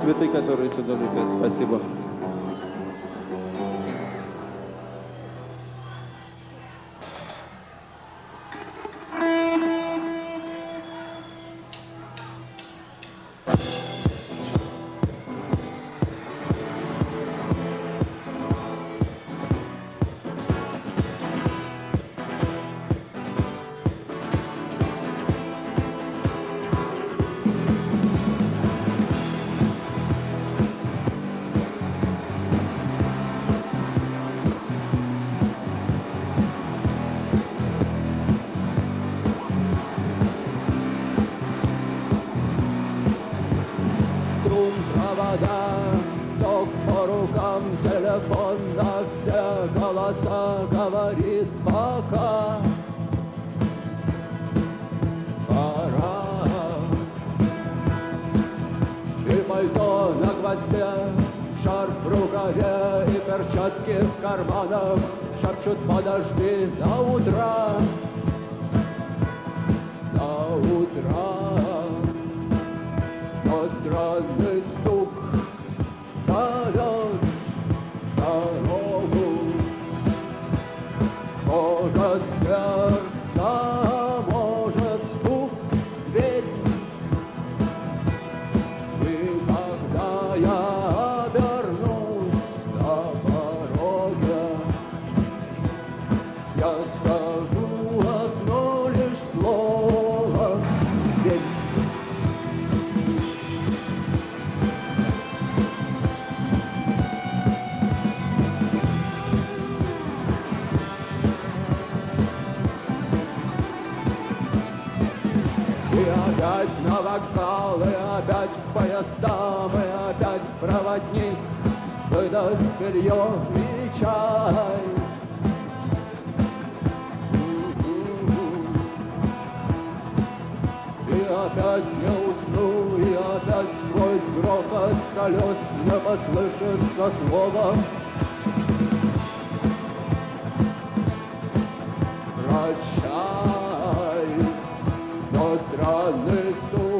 Цветы, которые сюда летят. Спасибо. Ток по рукам, телефон на все голоса говорит пока. Пора. И пальто на гвозде, шарф в рукаве и перчатки в карманах шепчут: подожди до утра. До утра. Но странный стук зовет дорогу. Может, сердце, может, стук в дверь. И когда я обернусь на пороге, я скажу одно лишь слово: дверь. И опять на вокзал, и опять к поездам, и опять проводник выдаст белье и чай. И опять не усну, и опять сквозь грохот колес мне послышится слово: прощай. Но странный стук